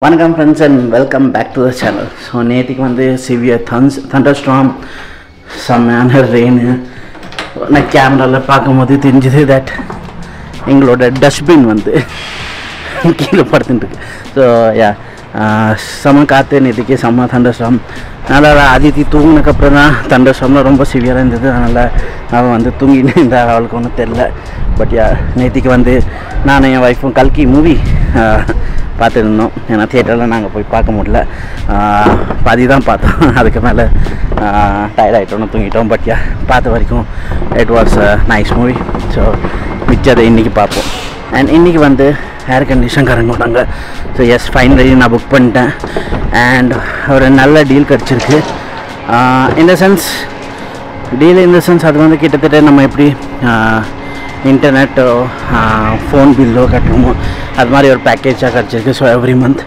Welcome friends and welcome back to the channel. So நேத்திக்கு வந்து severe thunderstorm, செம்மையான rain. நான் கேமராவில் பார்க்கும்போது தெரிஞ்சது தட் எங்களோட டஸ்ட்பின் வந்து கீழே படுத்துட்டுருக்கு. ஸோ யா செம்ம காற்று நேற்றுக்கு செம்ம தண்டர்ஸ்டார்ம். அதனால் அதித்தி தூங்கினதுக்கப்புறம் தான் தண்டர்ஸ்டார்ம்லாம் ரொம்ப சிவியராக இருந்தது. அதனால் அவன் வந்து தூங்கின்னு இருந்தால் அவளுக்கு ஒன்றும் தெரில. பட் யா நேற்றுக்கு வந்து நானும் என் ஒய்ஃபும் கல்கி மூவி பார்த்துருந்தோம். ஏன்னா தியேட்டரில் நாங்கள் போய் பார்க்க முடியல, பாதி தான் பார்த்தோம். அதுக்கு மேலே டயர்ட் ஆகிட்டோன்னு தூங்கிட்டோம். பட் யா பார்த்த வரைக்கும் it was a nice movie. So மிச்சதை இன்றைக்கி பார்ப்போம். அண்ட் இன்றைக்கி வந்து ஏர் கண்டிஷன்காரங்க வராங்க. ஸோ எஸ் ஃபைனலி நான் புக் பண்ணிட்டேன். அண்ட் ஒரு நல்ல டீல் கிடச்சிருக்கு. இந்த சென்ஸ் அது வந்து கிட்டத்தட்ட நம்ம எப்படி இன்டர்நெட்டோ ஃபோன் பில்லோ கட்டுறோமோ அது மாதிரி ஒரு பேக்கேஜாக கிடச்சிருக்கு. So every month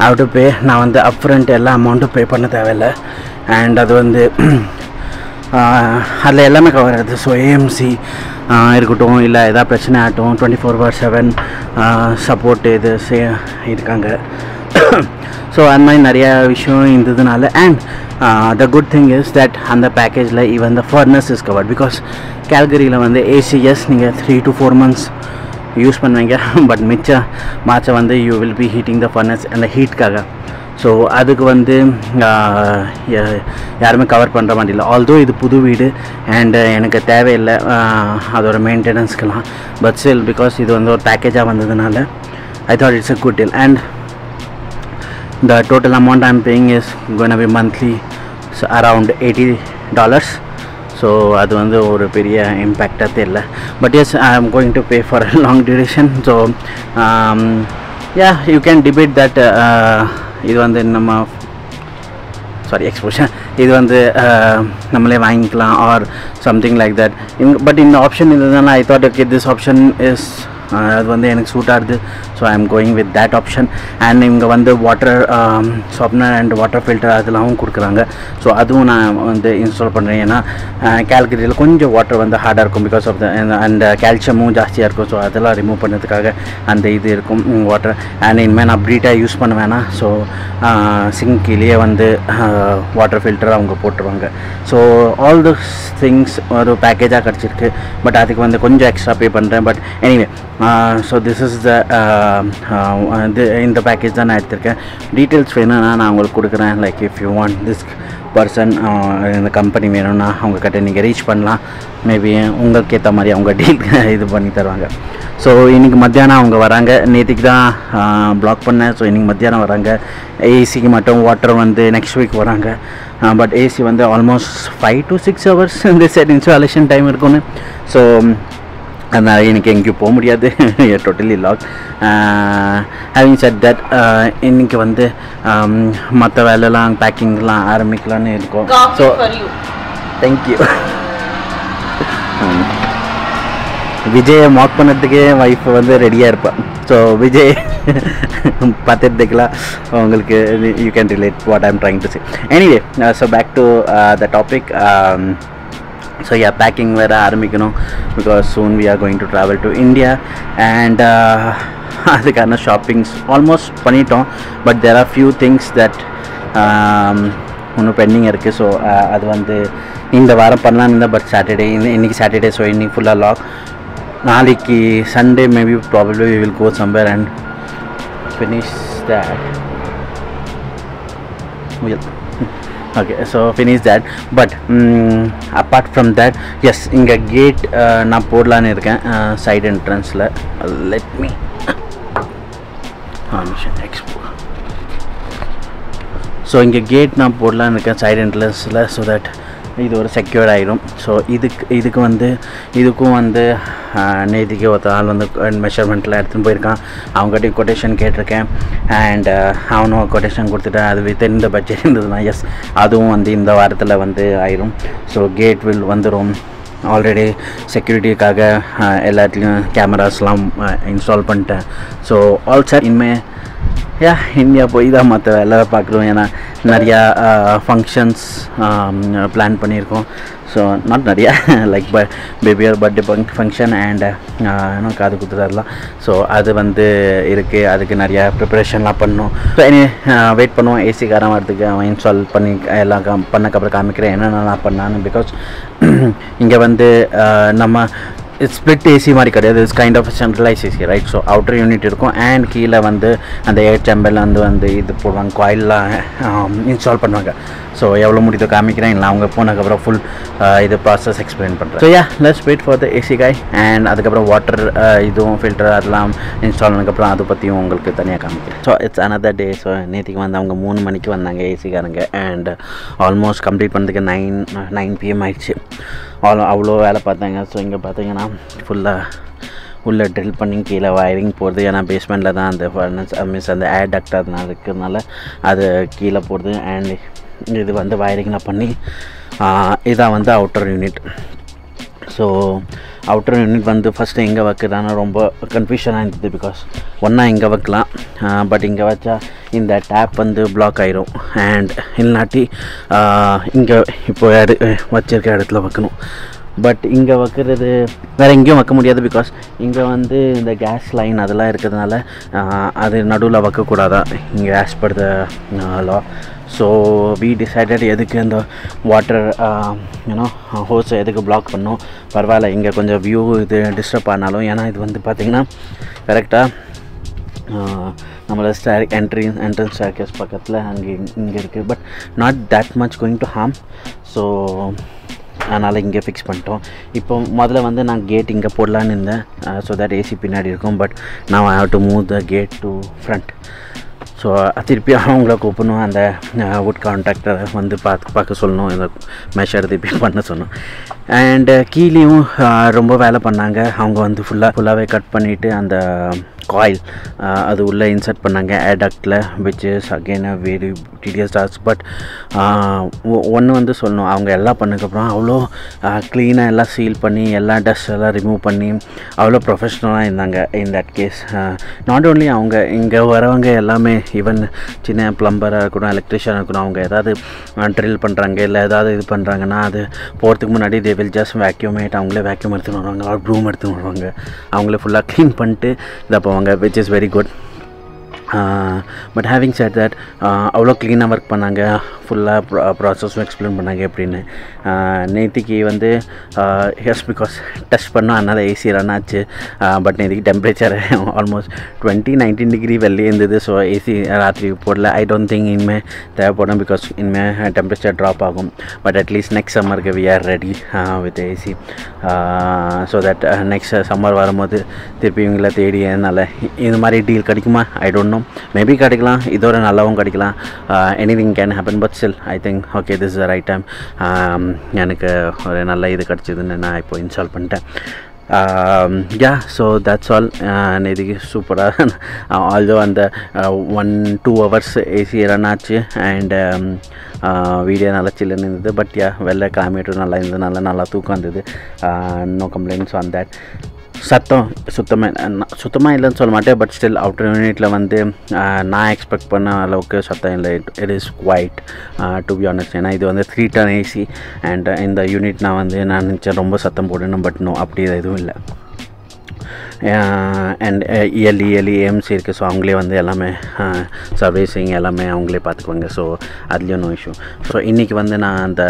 have to pay. நான் வந்து அப்ஃப்ரண்ட் எல்லா அமௌண்ட்டும் பே பண்ண தேவையில்லை. அண்ட் அது வந்து அதில் எல்லாமே கவர் ஆகுது. ஸோ ஏஎம்சி இருக்கட்டும், இல்லை எதாவது பிரச்சனை ஆகட்டும், 24/7 சப்போர்ட் இது இருக்காங்க. ஸோ அந்த மாதிரி நிறையா விஷயம் இருந்ததுனால. And the good thing is that அந்த பேக்கேஜில் even the furnace is covered. Because கேல்கரியில் வந்து ஏசிஎஸ் நீங்கள் 3 to 4 months யூஸ் பண்ணுவீங்க. பட் மிச்ச மாச்சை வந்து you will be heating the furnace அந்த ஹீட்காக. ஸோ அதுக்கு வந்து யாருமே கவர் பண்ணுற மாதிரி இல்லை. ஆல்தோ இது புது வீடு அண்டு எனக்கு தேவையில்லை அதோட மெயின்டெனன்ஸ்க்கெலாம். பட் ஸ்டில் பிகாஸ் இது வந்து ஒரு பேக்கேஜாக வந்ததுனால I thought it's a good deal. And the total amount I'm paying is going to be monthly around $80. so அது வந்து ஒரு பெரிய இம்பேக்டாக தெரியல. But as I am going to pay for a long duration. so yeah, you can debate that இது வந்து நம்ம எக்ஸ்போஷன் இது வந்து நம்மளே வாங்கிக்கலாம் or something like that. But இந்த ஆப்ஷன் இருந்ததுனால I thought okay this option is அது வந்து எனக்கு சூட் ஆகுது. So I am going with that option. And இங்கே வந்து water softener and water filter அதெல்லாம் கொடுக்குறாங்க. ஸோ அதுவும் நான் வந்து இன்ஸ்டால் பண்ணுறேன். ஏன்னா கேல்கரியில் கொஞ்சம் வாட்டர் வந்து ஹார்டாக இருக்கும் பிகாஸ் ஆஃப் த அண்ட் கால்சியமும் ஜாஸ்தியாக இருக்கும். ஸோ அதெல்லாம் ரிமூவ் பண்ணுறதுக்காக அந்த இது இருக்கும் வாட்டர். அண்ட் இனிமேல் நான் ப்ரீட்டாக யூஸ் பண்ண வேணாம். ஸோ சிங்க்லேயே வந்து வாட்டர் ஃபில்டர் அவங்க போட்டுருவாங்க. ஸோ ஆல் திஸ் திங்ஸ் ஒரு பேக்கேஜாக கிடச்சிருக்கு. பட் அதுக்கு வந்து கொஞ்சம் எக்ஸ்ட்ரா பே பண்ணுறேன். But anyway so this is the இந்த பேக்கேஜ் தான் நான் எடுத்திருக்கேன். டீட்டெயில்ஸ் வேணும்னா நான் உங்களுக்கு கொடுக்குறேன். Like if you want this person இந்த கம்பெனி வேணும்னா அவங்கக்கிட்ட நீங்கள் ரீச் பண்ணலாம். மேபி உங்களுக்கு ஏற்ற மாதிரி அவங்க டீல் இது பண்ணி தருவாங்க. ஸோ இன்றைக்கி மத்தியானம் அவங்க வராங்க. நேற்றுக்கு தான் பிளாக் பண்ணேன். ஸோ இன்றைக்கி மத்தியானம் வராங்க. ஏசிக்கு மட்டும் வாட்டர் வந்து நெக்ஸ்ட் வீக் வராங்க. பட் ஏசி வந்து ஆல்மோஸ்ட் 5 to 6 hours இந்த செட் இன்ஸ்டாலேஷன் டைம் இருக்குன்னு. ஸோ அதனால் எனக்கு எங்கேயும் போக முடியாது. Totally lock. Having set that இன்றைக்கி வந்து மற்ற வேலைலாம் பேக்கிங்லாம் ஆரம்பிக்கலான்னு இருக்கோம். So thank you. விஜயை மாக் பண்ணுறதுக்கே ஒய்ஃப் வந்து ரெடியாக இருப்பாள். ஸோ விஜய் பார்த்துட்டு இருக்கலாம் உங்களுக்கு. You can relate what I am trying to say. Anyway so back to the topic. So yeah packing வேறு ஆரம்பிக்கணும். Because soon we are going to travel to India. And அதுக்கான ஷாப்பிங்ஸ் ஆல்மோஸ்ட் பண்ணிட்டோம். But there are few things that இன்னும் pending இருக்குது. So அது வந்து இந்த வாரம் பண்ணலான்னு இருந்தேன். பட் சாட்டர்டே இன்றைக்கி சாட்டர்டே. ஸோ இன்றைக்கி ஃபுல்லாக லாக். நாளைக்கு Sunday maybe probably we will go somewhere and finish that. okay, so finish that. But apart from that, yes, inga gate na podlaanu iruken side entrance la. Let me mission expo. so inga gate na podlaanu iruken side entrance la, so that இது ஒரு secure ஆகிடும். So இதுக்கும் வந்து நேற்றுக்கு ஒருத்த ஆள் வந்து மெஷர்மெண்ட்டில் எடுத்துன்னு போயிருக்கான். அவங்ககிட்ட கொட்டேஷன் கேட்டிருக்கேன். அண்ட் அவனும் கொட்டேஷன் கொடுத்துட்டேன். அது வித்தின் இந்த பட்ஜெட் இருந்ததுன்னா எஸ் அதுவும் வந்து இந்த வாரத்தில் வந்து ஆயிரும். ஸோ கேட் வில் வந்துடும். ஆல்ரெடி செக்யூரிட்டிக்காக எல்லாத்துலேயும் கேமராஸ்லாம் இன்ஸ்டால் பண்ணிட்டேன். ஸோ ஆல் சார் இனிமேல் இந்தியா போய் தான் மற்ற வேலை பார்க்குறோம். ஏன்னா நிறையா ஃபங்க்ஷன்ஸ் பிளான் பண்ணியிருக்கோம். ஸோ நாட் நிறையா லைக் பேபியோட பர்த்டே ஃபங்க்ஷன் அண்ட் இன்னும் காது குத்துறதுலாம். ஸோ அது வந்து இருக்குது. அதுக்கு நிறையா ப்ரிப்பரேஷன்லாம் பண்ணணும். ஸோ வெயிட் பண்ணுவோம் ஏசிக்காரன் வரதுக்கு. அவன் இன்ஸ்டால் பண்ணி எல்லாம் பண்ணக்கப்புறம் காமிக்கிறேன் என்னென்னலாம் பண்ணான்னு. பிகாஸ் இங்கே வந்து நம்ம ஸ்ப்ளிட் ஏசி மாதிரி கிடையாது. It's kind of centralise AC, right? So outer unit இருக்கும் அண்ட் கீழே வந்து அந்த ஏர் சேம்பரில் வந்து இது போடுவாங்க, காயிலெலாம் இன்ஸ்டால் பண்ணுவாங்க. ஸோ எவ்வளோ முடியுதோ காமிக்கிறேன். இல்லை அவங்க போனதுக்கப்புறம் ஃபுல் இது ப்ராசஸ் எக்ஸ்பிளைன் பண்ணுறேன். So let's wait for the AC guy and அதுக்கப்புறம் வாட்டர் இதுவும் ஃபில்டர் அதெல்லாம் இன்ஸ்டால் பண்ணதுக்கப்புறம் அதை பற்றியும் உங்களுக்கு தனியாக காமிக்கிறேன். So it's another day. So நேற்றுக்கு வந்து அவங்க 3 மணிக்கு வந்தாங்க ஏசிக்காரங்க அண்ட் ஆல்மோஸ்ட் கம்ப்ளீட் பண்ணதுக்கு 9 PM ஆயிடுச்சு. அவ்வளோ வேலை பார்த்தாங்க. ஸோ இங்கே பார்த்தீங்கன்னா ஃபுல்லாக உள்ளே ட்ரில் பண்ணி கீழே வயரிங் போடுது. ஏன்னா பேஸ்மெண்ட்டில் தான் அந்த ஃபர்னஸ் அந்த ஏர் டக்ட் அதனால் இருக்கிறதுனால அது கீழே போடுது. அண்ட் இது வந்து வயரிங்லாம் பண்ணி இதான் வந்து outer unit. So outer unit வந்து ஃபஸ்ட்டு எங்கே வைக்கிறதான ரொம்ப கன்ஃபியூஷனாக இருந்தது. பிகாஸ் ஒன்றா இங்கே வைக்கலாம், பட் இங்கே வச்சா இந்த டேப் வந்து பிளாக் ஆயிரும். அண்ட் இல்லாட்டி இங்கே இப்போ வச்சிருக்க இடத்துல வைக்கணும். பட் இங்கே வைக்கிறது வேறு எங்கேயும் வைக்க முடியாது. பிகாஸ் இங்கே வந்து இந்த கேஸ் லைன் அதெல்லாம் இருக்கிறதுனால அது நடுவில் வைக்கக்கூடாதா இங்கே as per the law. So we decided எதுக்கு இந்த வாட்டர் ஹோஸ் எதுக்கு பிளாக் பண்ணோம். பரவாயில்ல, இங்கே கொஞ்சம் வியூ இது டிஸ்டர்ப் ஆனாலும். ஏன்னா இது வந்து பார்த்திங்கன்னா கரெக்டாக நம்மளோட என்ட்ரன்ஸ் ஸ்டேர்கேஸ் பக்கத்தில் இங்கே இருக்குது. But not that much going to harm. So அதனால் இங்கே ஃபிக்ஸ் பண்ணிட்டோம். இப்போ முதல்ல வந்து நான் கேட் இங்கே போடலான்னு இருந்தேன். ஸோ தட் ஏசி பின்னாடி இருக்கும். பட் நான் I have to move the gate to front. So திருப்பி அவங்கள கூப்பிடணும். அந்த வுட் கான்ட்ராக்டரை வந்து பார்க்க சொல்லணும். இந்த மெஷர் திருப்பி பண்ண சொல்லணும். அண்டு கீழேயும் ரொம்ப வேலை பண்ணாங்க. அவங்க வந்து ஃபுல்லாகவே கட் பண்ணிவிட்டு அந்த காயில் அது உள்ளே இன்சர்ட் பண்ணாங்க ஏடக்டில், which is again a very tedious task. But ஒன்று வந்து சொல்லணும், அவங்க எல்லாம் பண்ணதுக்கப்புறம் அவ்வளோ க்ளீனாக எல்லாம் சீல் பண்ணி எல்லா டஸ்ட் எல்லாம் ரிமூவ் பண்ணி அவ்வளோ ப்ரொஃபஷ்னலாக இருந்தாங்க. In that case not only அவங்க இங்கே வரவங்க எல்லாமே, ஈவன் சின்ன ப்ளம்பராக இருக்கட்டும், எலக்ட்ரிஷியனாக இருக்கட்டும், அவங்க ஏதாவது ட்ரில் பண்ணுறாங்க இல்லை ஏதாவது இது பண்ணுறாங்கன்னா அது போகிறதுக்கு முன்னாடி தே வில் ஜஸ்ட் வேக்யூமேட். அவங்களே வேக்யூம் எடுத்துன்னு வருவாங்க, ஒரு ப்ரூம் எடுத்துன்னு வருவாங்க. அவங்களே ஃபுல்லாக க்ளீன் பண்ணிட்டு இதை போவாங்க, which is very good. But having set that அவ்வளோ க்ளீனாக ஒர்க் பண்ணாங்க. ஃபுல்லாக ப்ராசஸும் எக்ஸ்பிளைன் பண்ணாங்க எப்படின்னு. நேற்றுக்கு வந்து எஸ் பிகாஸ் டச் பண்ணோம், அதனால் ஏசி ரன் ஆச்சு. பட் நேற்றுக்கு டெம்பரேச்சர் ஆல்மோஸ்ட் 19 டிகிரி வெளியே இருந்தது. ஸோ ஏசி ராத்திரி போடல. ஐ டோன்ட் திங்க் இனிமேல் தேவைப்படும். பிகாஸ் இனிமேல் டெம்பரேச்சர் ட்ராப் ஆகும். பட் அட்லீஸ்ட் நெக்ஸ்ட் சம்மருக்கு we are ready with AC. So that next summer வரும்போது திருப்பி இவங்கள தேடி என்னால் இது மாதிரி டீல் கிடைக்குமா ஐ டோன்ட் நோ. மேபி கிடைக்கலாம், இதோட நல்லாவும் கிடைக்கலாம். Anything can happen. But still I think okay this is the right time. எனக்கு ஒரு நல்ல இது கிடச்சிதுன்னு நான் இப்போ இன்ஸ்டால் பண்ணிட்டேன். So that's all. நேற்றுக்கு சூப்பராக ஆல்தோ அந்த 1-2 hours ஏசி ரன் ஆச்சு. அண்ட் வீடியோ நல்லா சில்லுன்னு இருந்தது. பட் வெளில கிளைமேட்டும் நல்லா இருந்ததுனால நல்லா தூக்கம் இருந்தது. No complaints on that. சத்தம் சுத்தமாக இல்லைன்னு சொல்ல மாட்டேன். பட் ஸ்டில் அவுட்டர் யூனிட்டில் வந்து நான் எக்ஸ்பெக்ட் பண்ண அளவுக்கு சத்தம் இல்லை. It is quite to be honest. ஏன்னா இது வந்து 3 ton ஏசி. அண்ட் இந்த யூனிட் நான் நினச்சேன் ரொம்ப சத்தம் போடணும். பட் நோ, அப்படி எதுவும் இல்லை. அண்ட் இயர்லி ஏஎம்சி இருக்குது. ஸோ அவங்களே வந்து எல்லாமே சர்வீஸிங் எல்லாமே அவங்களே பார்த்துக்குவாங்க. ஸோ அதுலேயும் நோ இஷ்யூ. ஸோ இன்றைக்கி வந்து நான் அந்த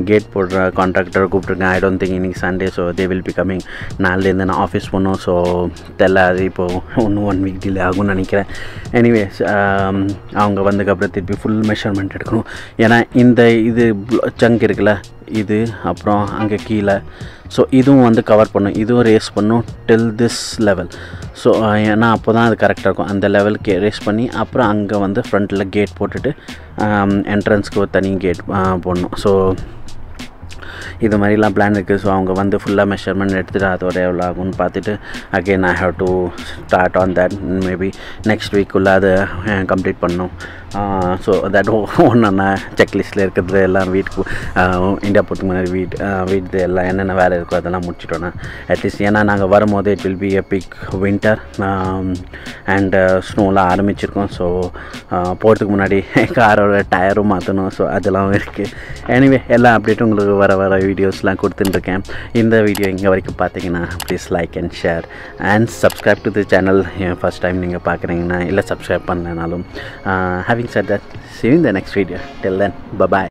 கேட் போடுற கான்ட்ராக்டரை கூப்பிட்ருக்கேன். ஐ டோன்ட் திங்க் இன்றைக்கி Sunday. So they will be coming. நாளிலேருந்து நான் ஆஃபீஸ் போகணும். ஸோ தெரியல, அது இப்போது இன்னும் 1 week டிலே ஆகும்னு நினைக்கிறேன். எனிவேஸ் அவங்க வந்ததுக்கப்புறம் திருப்பி ஃபுல் மெஷர்மெண்ட் எடுக்கணும். ஏன்னா இந்த இது சங்க் இருக்குல்ல, இது அப்புறம் அங்கே கீழே, ஸோ இதுவும் வந்து கவர் பண்ணும், இதுவும் ரேஸ் பண்ணும் டில் திஸ் லெவல். ஸோ ஏன்னா அப்போ தான் அது கரெக்டாக இருக்கும். அந்த லெவலுக்கு ரேஸ் பண்ணி அப்புறம் அங்கே வந்து ஃப்ரண்ட்டில் கேட் போட்டுட்டு என்ட்ரன்ஸ்க்கு ஒரு தனி கேட் போடணும். ஸோ இது மாதிரிலாம் பிளான் இருக்குது. ஸோ அவங்க வந்து ஃபுல்லாக மெஷர்மெண்ட் எடுத்துகிட்டு அதோட எவ்வளோ ஆகும்னு பார்த்துட்டு again I have to start on that. Maybe next வீக்குள்ளே அதை கம்ப்ளீட் பண்ணணும். ஸோ தட் ஒன்று செக்லிஸ்ட்டில் இருக்கிறது எல்லாம் வீட்டுக்கு இந்தியா போகிறதுக்கு முன்னாடி வீட்டு எல்லாம் என்னென்ன வேலை இருக்கோ அதெல்லாம் முடிச்சிட்டோன்னா அட்லீஸ்ட். ஏன்னா நாங்கள் வரும்போது it will be a big winter and ஸ்னோலாம் ஆரம்பிச்சிருக்கோம். ஸோ போகிறதுக்கு முன்னாடி காரோட டயரும் மாற்றணும். ஸோ அதெல்லாம் இருக்குது. எனிவே எல்லா அப்டேட்டும் உங்களுக்கு வர வீடியோஸ்லாம் கொடுத்துட்டுருக்கேன். இந்த வீடியோ இங்கே வரைக்கும் பார்த்தீங்கன்னா please like and share and subscribe to the channel. First time நீங்கள் பார்க்குறீங்கன்னா இல்லை subscribe பண்ணலனாலும். Having said that, see you in the next video. Till then, bye bye.